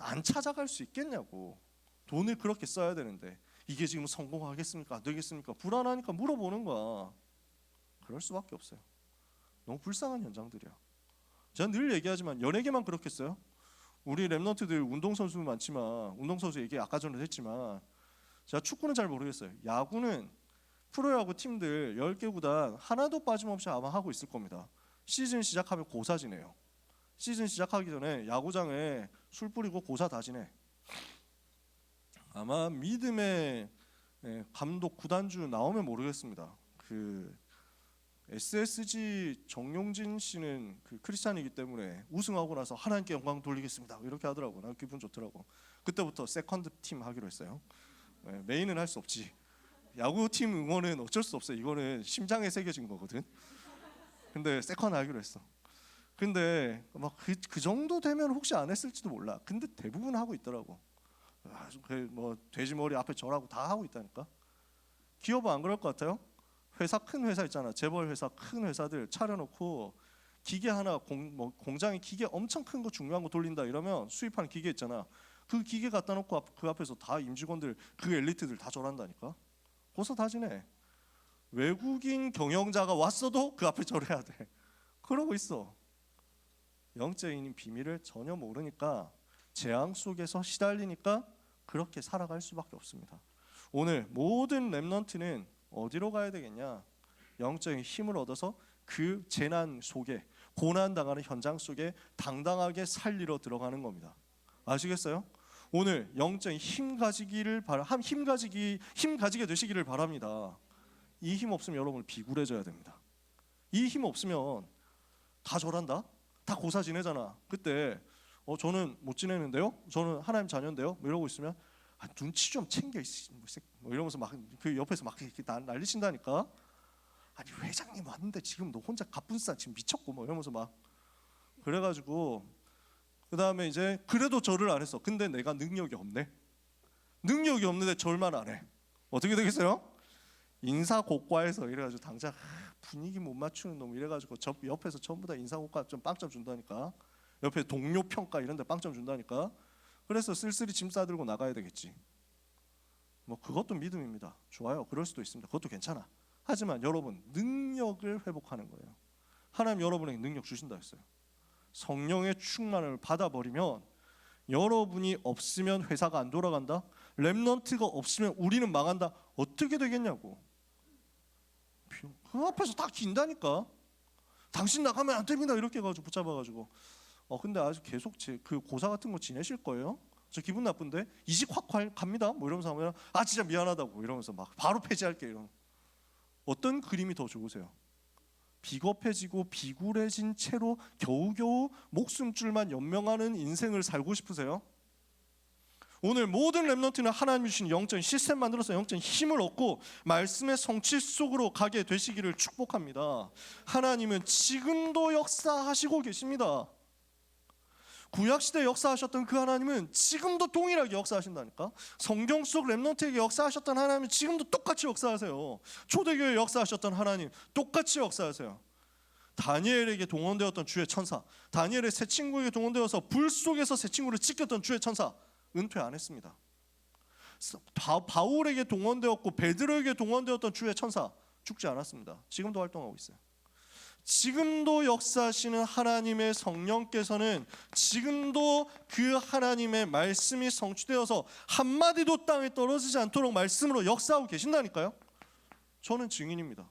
안 찾아갈 수 있겠냐고. 돈을 그렇게 써야 되는데 이게 지금 성공하겠습니까? 안 되겠습니까? 불안하니까 물어보는 거야. 그럴 수밖에 없어요. 너무 불쌍한 현장들이야. 제가 늘 얘기하지만 연예계만 그렇겠어요? 우리 랩넌트들 운동선수 많지만, 운동선수 얘기 아까 전에 했지만, 제가 축구는 잘 모르겠어요. 야구는 프로야구 팀들 10개 구단 하나도 빠짐없이 아마 하고 있을 겁니다. 시즌 시작하면 고사 지내요. 시즌 시작하기 전에 야구장에 술 뿌리고 고사 다 지내. 아마 믿음의 감독 구단주 나오면 모르겠습니다. 그 SSG 정용진 씨는 그 크리스찬이기 때문에 우승하고 나서 하나님께 영광 돌리겠습니다 이렇게 하더라고. 난 기분 좋더라고. 그때부터 세컨드 팀 하기로 했어요. 메인은 할 수 없지. 야구팀 응원은 어쩔 수 없어요. 이거는 심장에 새겨진 거거든. 근데 세컨드 하기로 했어. 근데 막 그 정도 되면 혹시 안 했을지도 몰라. 근데 대부분 하고 있더라고. 뭐 돼지머리 앞에 절하고 다 하고 있다니까. 기업은 안 그럴 것 같아요? 회사, 큰 회사 있잖아. 재벌 회사, 큰 회사들 차려놓고 기계 하나 공장에 기계 엄청 큰 거 중요한 거 돌린다 이러면 수입하는 기계 있잖아. 그 기계 갖다 놓고 그 앞에서 다 임직원들, 그 엘리트들 다 절한다니까. 고소 다 지내. 외국인 경영자가 왔어도 그 앞에 절해야 돼. 그러고 있어. 영적인 비밀을 전혀 모르니까 재앙 속에서 시달리니까 그렇게 살아갈 수밖에 없습니다. 오늘 모든 랩넌트는 어디로 가야 되겠냐? 영적인 힘을 얻어서 그 재난 속에, 고난 당하는 현장 속에 당당하게 살리러 들어가는 겁니다. 아시겠어요? 오늘 영적인 힘 가지게 되시기를 바랍니다. 이 힘 없으면 여러분 비굴해져야 됩니다. 이 힘 없으면 다 절한다? 다 고사 지내잖아. 그때 저는 못 지내는데요? 저는 하나님 자녀인데요? 뭐 이러고 있으면 눈치 좀 챙겨 뭐 이러면서 막 그 옆에서 막 이렇게 난리친다니까. 아니 회장님 왔는데 지금 너 혼자 갑분싸 지금 미쳤고 뭐 이러면서 막 그래가지고 그 다음에 이제 그래도 절을 안 했어. 근데 내가 능력이 없네. 능력이 없는데 절만 안 해. 어떻게 되겠어요? 인사고과에서 이래가지고 당장 분위기 못 맞추는 놈 이래가지고 저 옆에서 전부 다 인사고과 좀 빵점 준다니까. 옆에 동료 평가 이런 데 빵점 준다니까. 그래서 쓸쓸히 짐 싸들고 나가야 되겠지. 뭐 그것도 믿음입니다. 좋아요. 그럴 수도 있습니다. 그것도 괜찮아. 하지만 여러분 능력을 회복하는 거예요. 하나님 여러분에게 능력 주신다 했어요. 성령의 충만을 받아버리면 여러분이 없으면 회사가 안 돌아간다. 랩넌트가 없으면 우리는 망한다. 어떻게 되겠냐고. 그 앞에서 다 긴다니까. 당신 나가면 안 됩니다 이렇게 해가지고 붙잡아가지고 근데 아주 계속 그 고사 같은 거 지내실 거예요? 저 기분 나쁜데 이직 확 갑니다 뭐 이러면서 하면 진짜 미안하다고 이러면서 막 바로 폐지할게 이런. 어떤 그림이 더 좋으세요? 비겁해지고 비굴해진 채로 겨우겨우 목숨줄만 연명하는 인생을 살고 싶으세요? 오늘 모든 랩넌트는 하나님이 주신 영적인 시스템 만들어서 영적인 힘을 얻고 말씀의 성취 속으로 가게 되시기를 축복합니다. 하나님은 지금도 역사하시고 계십니다. 구약시대 역사하셨던 그 하나님은 지금도 동일하게 역사하신다니까. 성경 속 랩넌트에게 역사하셨던 하나님은 지금도 똑같이 역사하세요. 초대교회에 역사하셨던 하나님 똑같이 역사하세요. 다니엘에게 동원되었던 주의 천사, 다니엘의 새 친구에게 동원되어서 불 속에서 새 친구를 지켰던 주의 천사 은퇴 안 했습니다. 바울에게 동원되었고 베드로에게 동원되었던 주의 천사 죽지 않았습니다. 지금도 활동하고 있어요. 지금도 역사하시는 하나님의 성령께서는 지금도 그 하나님의 말씀이 성취되어서 한마디도 땅에 떨어지지 않도록 말씀으로 역사하고 계신다니까요. 저는 증인입니다.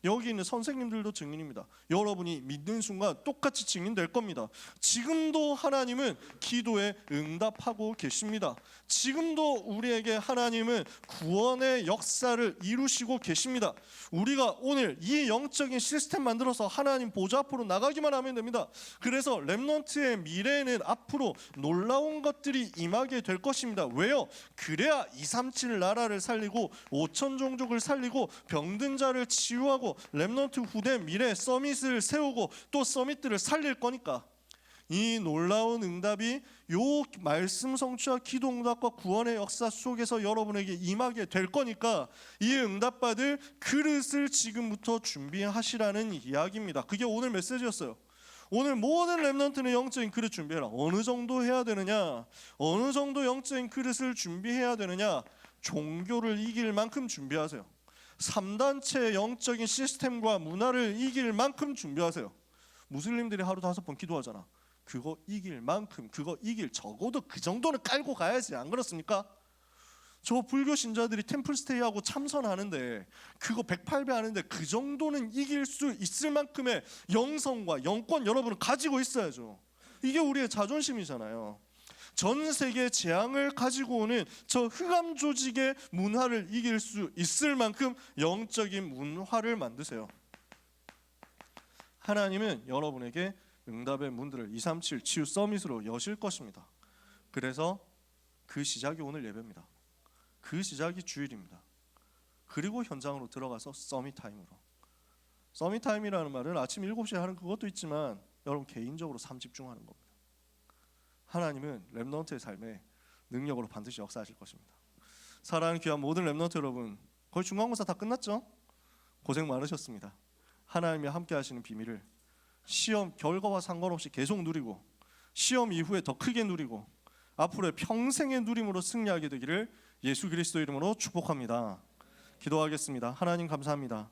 여기 있는 선생님들도 증인입니다. 여러분이 믿는 순간 똑같이 증인될 겁니다. 지금도 하나님은 기도에 응답하고 계십니다. 지금도 우리에게 하나님은 구원의 역사를 이루시고 계십니다. 우리가 오늘 이 영적인 시스템 만들어서 하나님 보좌 앞으로 나가기만 하면 됩니다. 그래서 렘넌트의 미래에는 앞으로 놀라운 것들이 임하게 될 것입니다. 왜요? 그래야 237 나라를 살리고 5천 종족을 살리고 병든 자를 치유하고 렘넌트 후대 미래 서밋을 세우고 또 서밋들을 살릴 거니까. 이 놀라운 응답이 요 말씀 성취와 기도 응답과 구원의 역사 속에서 여러분에게 임하게 될 거니까 이 응답받을 그릇을 지금부터 준비하시라는 이야기입니다. 그게 오늘 메시지였어요. 오늘 모든 렘넌트는 영적인 그릇 준비해라. 어느 정도 해야 되느냐? 어느 정도 영적인 그릇을 준비해야 되느냐? 종교를 이길 만큼 준비하세요. 3단체의 영적인 시스템과 문화를 이길 만큼 준비하세요. 무슬림들이 하루 5번 기도하잖아. 그거 이길 만큼, 그거 이길 적어도 그 정도는 깔고 가야지. 안 그렇습니까? 저 불교 신자들이 템플스테이하고 참선하는데 그거 108배 하는데 그 정도는 이길 수 있을 만큼의 영성과 영권 여러분은 가지고 있어야죠. 이게 우리의 자존심이잖아요. 전 세계 재앙을 가지고 오는 저 흑암 조직의 문화를 이길 수 있을 만큼 영적인 문화를 만드세요. 하나님은 여러분에게 응답의 문들을 237 치유 서밋으로 여실 것입니다. 그래서 그 시작이 오늘 예배입니다. 그 시작이 주일입니다. 그리고 현장으로 들어가서 서밋 타임으로. 서밋 타임이라는 말은 아침 7시에 하는 그것도 있지만 여러분 개인적으로 삶 집중하는 겁니다. 하나님은 렘넌트의 삶에 능력으로 반드시 역사하실 것입니다. 사랑하는 귀한 모든 렘넌트 여러분, 거의 중간고사 다 끝났죠? 고생 많으셨습니다. 하나님이 함께 하시는 비밀을 시험 결과와 상관없이 계속 누리고 시험 이후에 더 크게 누리고 앞으로의 평생의 누림으로 승리하게 되기를 예수 그리스도 이름으로 축복합니다. 기도하겠습니다. 하나님 감사합니다.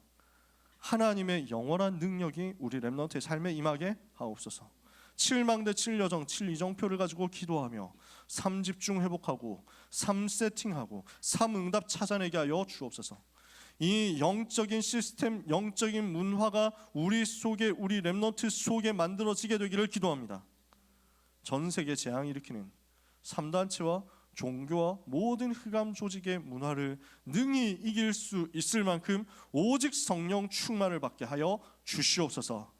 하나님의 영원한 능력이 우리 렘넌트의 삶에 임하게 하옵소서. 7망대 7여정 7이정표를 가지고 기도하며 3집중 회복하고 3세팅하고 3응답 찾아내게 하여 주옵소서. 이 영적인 시스템, 영적인 문화가 우리 속에, 우리 렘넌트 속에 만들어지게 되기를 기도합니다. 전 세계 재앙 일으키는 3단체와 종교와 모든 흑암 조직의 문화를 능히 이길 수 있을 만큼 오직 성령 충만을 받게 하여 주시옵소서.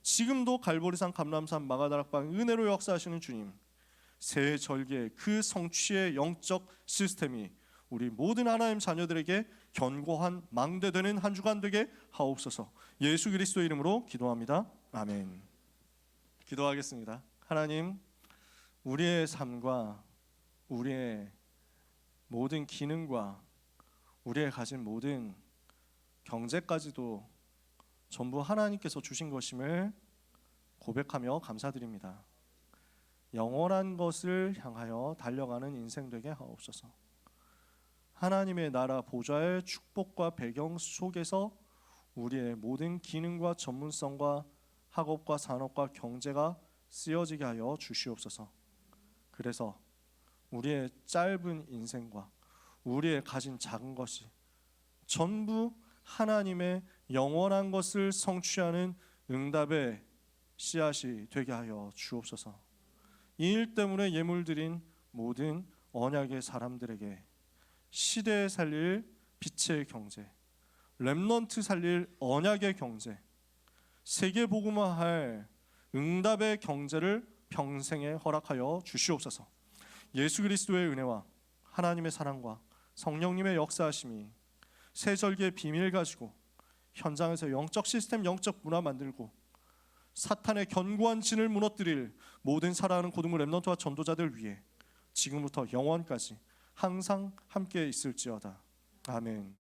지금도 갈보리산, 감람산, 마가다락방 은혜로 역사하시는 주님, 새 절기의 그 성취의 영적 시스템이 우리 모든 하나님 자녀들에게 견고한 망대되는 한 주간 되게 하옵소서. 예수 그리스도 이름으로 기도합니다. 아멘. 기도하겠습니다. 하나님, 우리의 삶과 우리의 모든 기능과 우리의 가진 모든 경제까지도 전부 하나님께서 주신 것임을 고백하며 감사드립니다. 영원한 것을 향하여 달려가는 인생 되게 하옵소서. 하나님의 나라 보좌의 축복과 배경 속에서 우리의 모든 기능과 전문성과 학업과 산업과 경제가 쓰여지게 하여 주시옵소서. 그래서 우리의 짧은 인생과 우리의 가진 작은 것이 전부 하나님의 영원한 것을 성취하는 응답의 씨앗이 되게 하여 주옵소서. 이 일 때문에 예물드린 모든 언약의 사람들에게 시대에 살릴 빛의 경제, 렘넌트 살릴 언약의 경제, 세계 복음화할 응답의 경제를 평생에 허락하여 주시옵소서. 예수 그리스도의 은혜와 하나님의 사랑과 성령님의 역사하심이 새 절기의 비밀 가지고 현장에서 영적 시스템, 영적 문화 만들고 사탄의 견고한 진을 무너뜨릴 모든 사랑하는 고등부 렘넌트와 전도자들 위해 지금부터 영원까지 항상 함께 있을지어다. 아멘.